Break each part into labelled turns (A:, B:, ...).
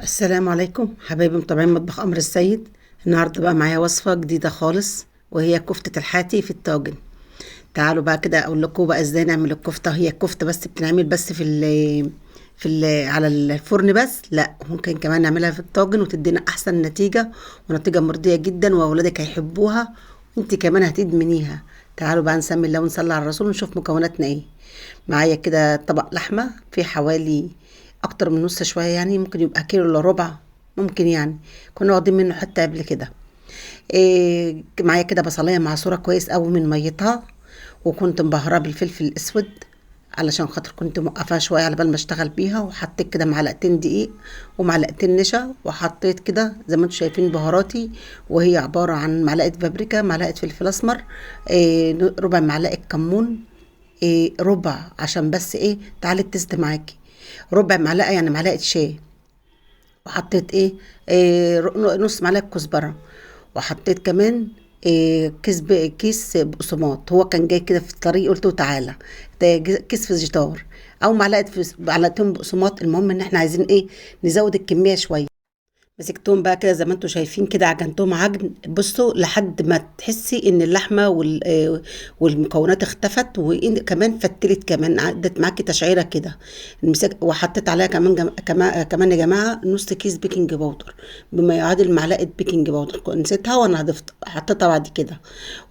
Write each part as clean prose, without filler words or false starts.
A: السلام عليكم حبايبي متابعين مطبخ أمر السيد. النهاردة بقى معايا وصفة جديدة خالص، وهي كفتة الحاتي في الطاجن. تعالوا بقى كده أقول لكم بقى إزاي نعمل الكفتة. هي الكفتة بس بتنعمل بس على الفرن بس، لا ممكن كمان نعملها في الطاجن وتدينا أحسن نتيجة، ونتيجة مرضية جدا، وأولادك هيحبوها وانت كمان هتدمنيها. تعالوا بقى نسمي الله ونصلي على الرسول ونشوف مكوناتنا ايه. معايا كده طبق لحمة في حوالي اكتر من نص شوية، يعني ممكن يبقى كيلو الا ربع، ممكن يعني كنا واخدين منه حتى قبل كده. إيه معايا كده بصلاية معصورة كويس قوي من ميتها، وكنت مبهرة بالفلفل الاسود علشان خاطر كنت موقفاها شوية على بال ما اشتغل بيها، وحطيت كده معلقتين دقيق ومعلقتين نشا، وحطيت كده زي ما انتم شايفين بهاراتي، وهي عبارة عن معلقة بابريكا، معلقة فلفل اسمر، إيه ربع معلقة كمون، إيه ربع عشان بس ايه تعالي التست معاكي، ربع معلقة يعني معلقة شاي. وحطيت إيه نص معلقة كزبرة. وحطيت كمان إيه كيس بقسماط، هو كان جاي كده في الطريق قلت له تعالى ده كيس فيجيتار، او معلقتين بقسماط. المهم ان احنا عايزين ايه نزود الكمية شوية. مسكتهم بقى كده زي ما انتم شايفين كده، عجنتهم عجن، بصوا لحد ما تحسي ان اللحمه والمكونات اختفت، وكمان فتلت كمان، عدت معاكي تشعيره كده. وحطيت عليها كمان يا جماعه نص كيس بيكنج باودر، بما يعادل معلقه بيكنج باودر، نسيتها وانا حطيتها بعد كده.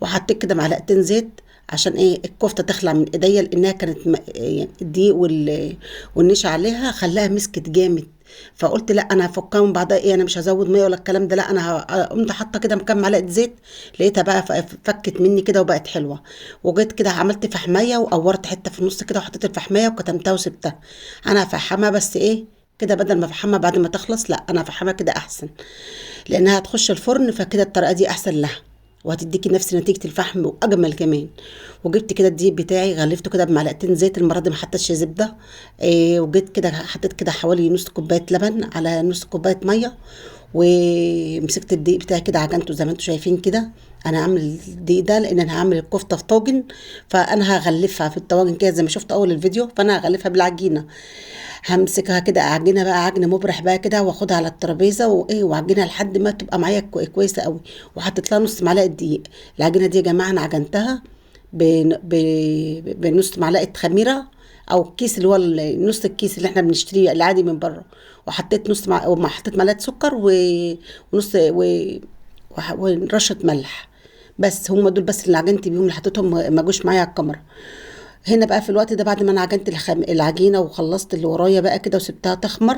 A: وحطيت كده معلقتين زيت عشان ايه الكفته تخلع من ايديا، لانها كانت يعني الدقيق والنشا عليها خلاها مسكت جامد. فقلت لا انا هفكها من بعدها، ايه انا مش هزود ميه ولا الكلام ده، لا انا قمت حاطه كده مكان معلقه زيت، لقيتها بقى فكت مني كده وبقت حلوه. وجيت كده عملت فحميه وقورت حته في النص كده، وحطيت الفحميه وكتمتها وسبتها. انا هفحمها بس ايه كده، بدل ما افحمها بعد ما تخلص، لا انا هفحمها كده احسن، لانها هتخش الفرن، فكده الطريقه دي احسن لها، وهتديكي نفس نتيجة الفحم واجمل كمان. وجبت كده الدقيق بتاعي غلفته كده بمعلقتين زيت، المرة دي ما حطيتش زبدة. وجيت كده حطيت كده حوالي نص كوباية لبن على نص كوباية مية، ومسكت الدقيق بتاعي كده عجنته زي ما انتم شايفين كده. انا هعمل الدقيق ده لان انا هعمل الكفته في طاجن، فانا هغلفها في الطواجن كده زي ما شفت اول الفيديو، فانا هغلفها بالعجينه. همسكها كده اعجنها بقى عجن مبرح بقى كده، واخدها على الترابيزه واعجنها لحد ما تبقى معايا كويسه قوي. وحطيت لها نص معلقه دقيق. العجينه دي يا جماعه انا عجنتها بنص معلقه خميره، او الكيس اللي هو نص الكيس اللي احنا بنشتريه العادي من بره. وحطيت حطيت معلقه سكر ونص ورشه ملح. بس هم دول بس اللي عجنت بيهم، اللي حطيتهم ما جوش معايا على الكاميرا. هنا بقى في الوقت ده بعد ما انا عجنت العجينه وخلصت اللي ورايا بقى كده وسبتها تخمر،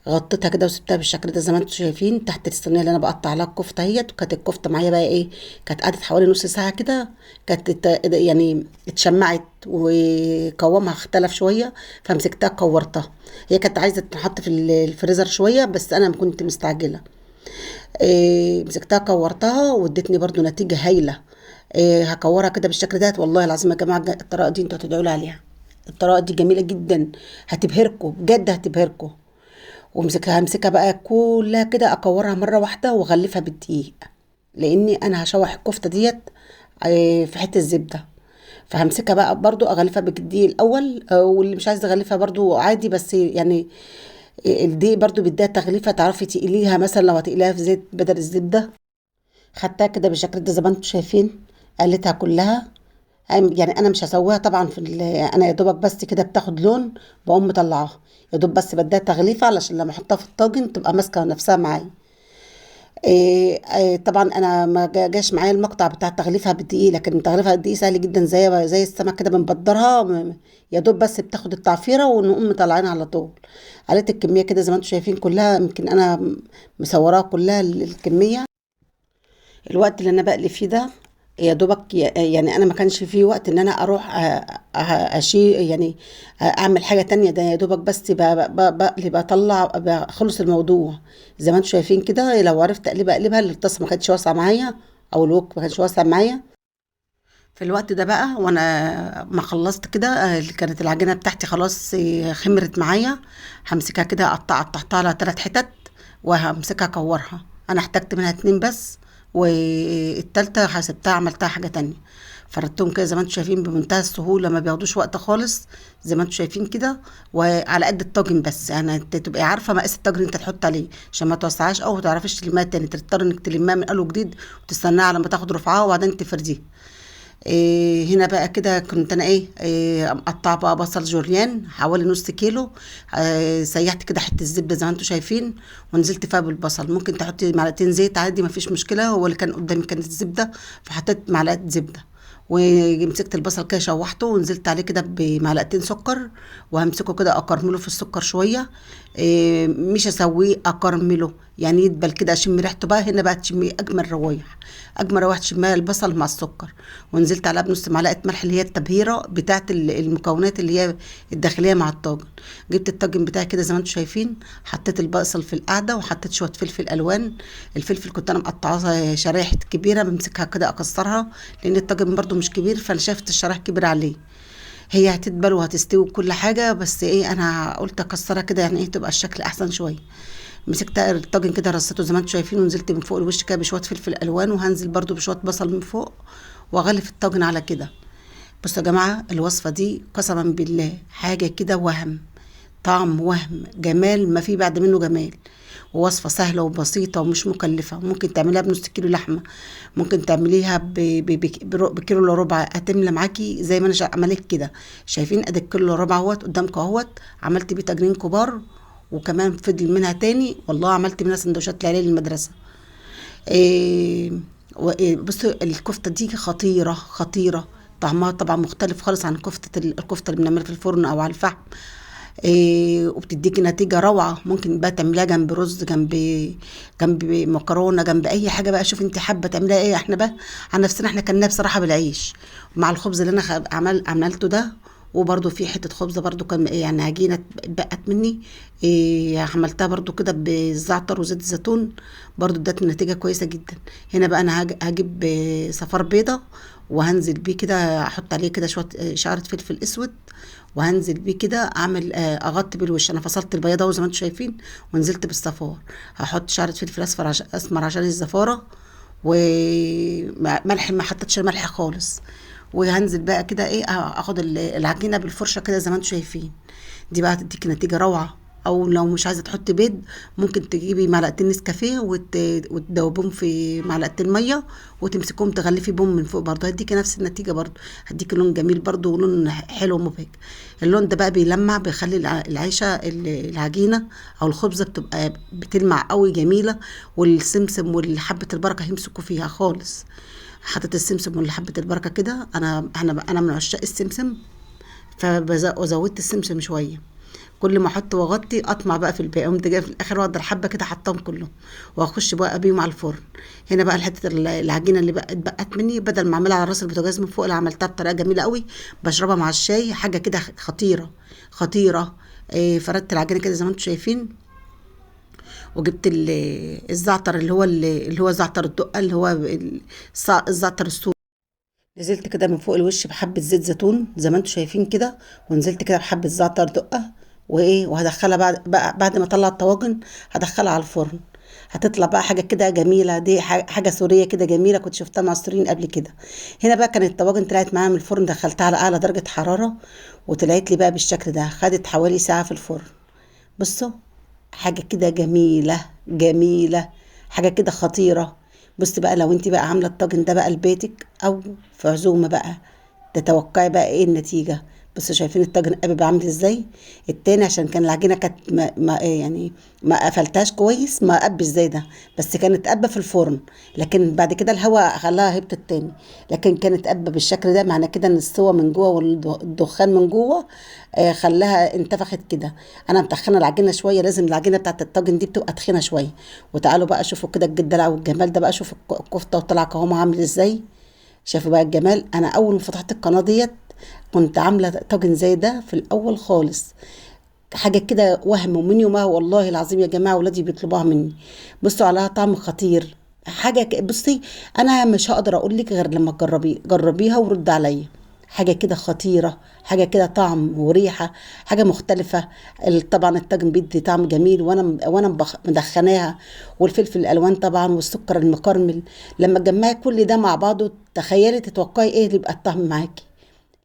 A: غطيتها كده وسبتها بالشكل ده زي ما انتم شايفين تحت الصينيه اللي انا بقطع عليها الكفته اهيت. وكانت الكفته معايا بقى ايه، كانت قعدت حوالي نص ساعه كده، كانت يعني اتشمعت وقوامها اختلف شويه، فمسكتها كورتها. هي كانت عايزه تتحط في الفريزر شويه، بس انا كنت مستعجله. إيه مسكتها كورتها وادتني برضو نتيجة هايلة. إيه هكورها كده بالشكل ده، والله العظيم يا جماعة الطريقة دي انتوا هتدعوا لي عليها. الطريقة دي جميلة جدا، هتبهركم بجد هتبهركم. همسكها بقى كلها كده اكورها مرة واحدة واغلفها بالدقيق، لاني انا هشوح الكفتة ديت في حتة الزبدة. فهمسكها بقى برضو اغلفها بالدقيق الاول، واللي مش عايز اغلفها برضو عادي، بس يعني الدقيق برضو بيديها تغليفة، تعرفي تقليها مثلا لو هتقليها في زيت بدل الزبدة. خدتها كده بالشكل ده زي ما انتم شايفين، قلتها كلها. يعني انا مش هسويها طبعا انا يا دوبك بس كده بتاخد لون، بقوم مطلعاها، يا دوب بس بديها تغليفه علشان لما احطها في الطاجن تبقى ماسكه نفسها معايا. طبعا انا ما جاش معايا المقطع بتاع تغليفها بالدقيق، لكن تغليفها بالدقيق سهل جدا، زي السمك كده بنبدرها، يا دوب بس بتاخد التعفيره ونقوم مطلعينها على طول. قلت الكميه كده زي ما انتم شايفين كلها، يمكن انا مصوراها كلها الكميه. الوقت اللي انا بقلي فيه ده يا دوبك، يعني انا ما كانش فيه وقت ان انا اروح اشيل يعني اعمل حاجه تانية، ده يا دوبك بس بقلي بطلع بخلص الموضوع. زي ما انتم شايفين كده، لو عرفت اقلبها الطاسه ما كانتش واسعه معايا، او الوك ما كانش واسع معايا. في الوقت ده بقى وانا ما خلصت كده، كانت العجينه بتاعتي خلاص خمرت معايا. همسكها كده قطعتها على 3 حتت، وهمسكها اكورها. انا احتجت منها 2 بس، والتالتة حسبتها عملتها حاجة تانية. فردتهم كده زي ما انتم شايفين بمنتهى السهوله، ما بياخدوش وقت خالص زي ما انتم شايفين كده، وعلى قد الطاجن بس. يعني انت تبقي عارفه مقاس الطاجن انت تحط عليه عشان ما توسعهاش او ما تعرفيش تلمها تاني، تضطر انك تلمها من اول وجديد وتستناها على ما تاخد رفعها وبعدين تفرديها. هنا بقى كده كنت انا مقطعه بقى بصل جوليان حوالي نص كيلو. سيحت كده حته الزبده زي ما انتم شايفين ونزلت فيها بالبصل. ممكن تحطي معلقتين زيت عادي مفيش مشكله، هو اللي كان قدامي كانت الزبده فحطيت معلقه زبده. ومسكت البصل كده شوحته ونزلت عليه كده بمعلقتين سكر، وهمسكه كده اكرمله في السكر شويه. مش اسويه، اكرمله يعني يدبل كده اشم ريحته. بقى هنا بقى تشمي اجمل روايح، اجمل روايح تشمها البصل مع السكر. ونزلت عليها بنص معلقه ملح اللي هي التبهيره بتاعه المكونات اللي هي الداخليه مع الطاجن. جبت الطاجن بتاعي كده زي ما انتم شايفين، حطيت البصل في القعده وحطيت شويه فلفل الوان. الفلفل كنت انا مقطعاها شرايح كبيره، بمسكها كده اكسرها لان الطاجن برده مش كبير، فانا شافت الشرايح كبيره عليه. هي هتدبل وهتستوي كل حاجه، بس انا قلت اكسرها كده يعني تبقى الشكل احسن شويه. مسكت الطاجن كده رصيته زي ما انتم شايفين، ونزلت من فوق الوش كده بشويه فلفل الوان، وهنزل برده بشويه بصل من فوق واغلف الطاجن على كده. بصوا يا جماعه الوصفه دي قسما بالله حاجه كده وهم، طعم وهم جمال ما في بعد منه جمال. ووصفة سهلة وبسيطة ومش مكلفة. ممكن تعمليها بنص كيلو لحمة، ممكن تعمليها بكيلو الا ربع، هتملى معاكي زي ما انا عملت كده. شايفين ادي الكيلو الا ربع اهوت قدامكم اهوت، عملت بيه تاجرين كبار وكمان فضل منها تاني، والله عملت منها سندوتشات لعيال المدرسة. إيه بصوا الكفتة دي خطيرة خطيرة، طعمها طبعا مختلف خالص عن الكفتة اللي بنعملها في الفرن او على الفحم. وبتديكي نتيجة روعة. ممكن بقى تعمليها جنب رز، جنب مكرونة، جنب اي حاجة بقى. شوف انت حابة تعمليها ايه. احنا بقى عن نفسنا احنا كنا بصراحة بالعيش مع الخبز اللي انا عملته ده. وبرده في حتة خبزة برده كان يعني عجينة بقت مني، عملتها برده كده بالزعتر وزيت الزيتون، برده ادت نتيجة كويسة جدا. هنا بقى انا هجيب صفار بيضة وهنزل بيه كده، احط عليه كده شوية شعرة فلفل اسود، وهنزل بيه كده اعمل اغطي بالوش. انا فصلت البيضه زي ما انتم شايفين ونزلت بالصفار. هحط شعره فلفل اسمر عشان الزفاره، وملح ما حطيتش ملح خالص. وهنزل بقى كده اخد العجينه بالفرشه كده زي ما انتم شايفين. دي بقى هتديكي نتيجه روعه. او لو مش عايزه تحطي بيض، ممكن تجيبي معلقتين نسكافيه وتدوبهم في معلقتين ميه وتمسكهم تغلفي بهم من فوق، برضه هديكي نفس النتيجه، برضه هديكي لون جميل برضه ولون حلو ومبهج. اللون ده بقى بيلمع، بيخلي العيشه العجينه او الخبزه بتبقى بتلمع قوي جميله. والسمسم والحبه البركه هيمسكوا فيها خالص. حطيت السمسم والحبه البركه كده، انا من عشاق السمسم، فزودت السمسم شويه. كل ما احط واغطي اطمع بقى في الباقي، قمت جايه في الاخر واقدر حبه كده حطاهم كلهم واخش بقى بيهم على الفرن. هنا بقى الحته العجينه اللي بقت مني، بدل ما اعملها على راس البوتاجاز من فوق، اللي عملتها بطريقه جميله قوي بشربها مع الشاي، حاجه كده خطيره خطيره. فردت العجينه كده زي ما انتم شايفين، وجبت الزعتر اللي هو زعتر الدقه، اللي هو الزعتر السوري. نزلت كده من فوق الوش بحبة زيت زيتون زي ما انتم شايفين كده، ونزلت كده بحبة زعتر دقة. وهدخلها بعد ما اطلع الطواجن هدخلها على الفرن. هتطلع بقى حاجة كده جميلة. دي حاجة سورية كده جميلة، كنت شفتها مع السوريين قبل كده. هنا بقى كانت الطواجن طلعت معايا من الفرن، دخلتها على أعلى درجة حرارة وطلعت لي بقى بالشكل ده. خدت حوالي ساعة في الفرن. بصوا حاجة كده جميلة جميلة، حاجة كده خطيرة. بص بقى لو انت بقى عاملة الطاجن ده بقى لبيتك او في عزومة بقى، تتوقعي بقى ايه النتيجة. بس شايفين الطاجن قبل عامل ازاي. التاني عشان كان العجينة كانت يعني ما قفلتهاش كويس، ما قبش زي ده، بس كانت قبة في الفرن. لكن بعد كده الهواء خلاها هبط التاني، لكن كانت قبة بالشكل ده، معنى كده ان السوا من جوه والدخان من جوه خلاها انتفخت كده. انا متخنه العجينه شويه، لازم العجينه بتاعت الطاجن دي بتبقى تخينه شويه. وتعالوا بقى شوفوا كده الدلع والجمال ده. بقى شوفوا الكفته وطلع قوامها عامل ازاي. شايفوا بقى الجمال. انا اول ما فتحت القناه ديت كنت عامله طاجن زي ده في الاول خالص، حاجه كده وهم ومني وما، والله العظيم يا جماعه ولادي بيطلبوها مني. بصوا عليها طعم خطير. بصي انا مش هقدر اقول لك غير لما جربيها ورد عليا. حاجة كده خطيرة، حاجة كده طعم وريحة، حاجة مختلفة. طبعا الطاجن بيدي طعم جميل، وانا مدخناها، والفلفل الالوان طبعا والسكر المكرمل. لما تجمعي كل ده مع بعضه، تخيلي تتوقعي ايه اللي يبقى الطعم معاكي.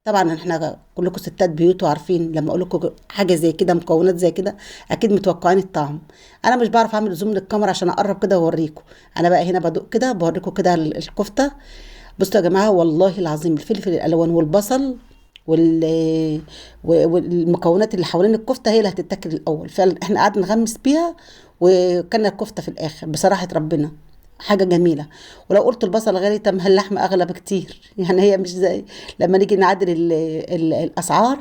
A: طبعا احنا كلكم ستات بيوت وعارفين، لما اقول لكم حاجه زي كده، مكونات زي كده، اكيد متوقعين الطعم. انا مش بعرف اعمل زوم للكاميرا عشان اقرب كده واوريكم. انا بقى هنا بدوق كده بوريكم كده الكفته. بصوا يا جماعه، والله العظيم الفلفل الالوان والبصل وال والمكونات اللي حوالين الكفته هي اللي هتتاكل الاول. فعلا احنا قعدنا نغمس بيها، وكان الكفته في الاخر بصراحه ربنا حاجه جميله. ولو قلت البصل غالي، طب ما اللحمه اغلى بكتير يعني هي مش زي لما نيجي نعدل الاسعار.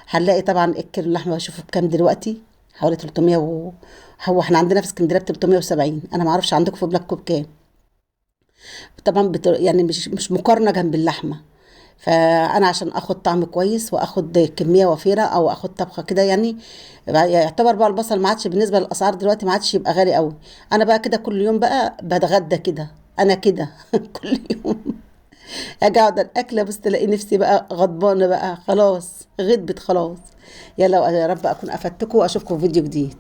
A: هنلاقي طبعا الكيلو اللحمه بشوفه بكام دلوقتي، حوالي 300 هو احنا عندنا في اسكندريه ب 370. انا ما اعرفش عندكم في بلادكم بكام. طبعا يعني مش مقارنه جنب اللحمه. فانا عشان اخد طعم كويس واخد كميه وفيره، او اخد طبخه كده يعني، يعتبر بقى البصل ما عادش بالنسبه للاسعار دلوقتي، ما عادش يبقى غالي قوي. انا بقى كده كل يوم بقى بتغدى كده، انا كده كل يوم اجي اقعد الاكله، بس تلاقي نفسي بقى غضبانه بقى، خلاص غضبت خلاص. يلا يا رب اكون افدتكم، واشوفكم في فيديو جديد.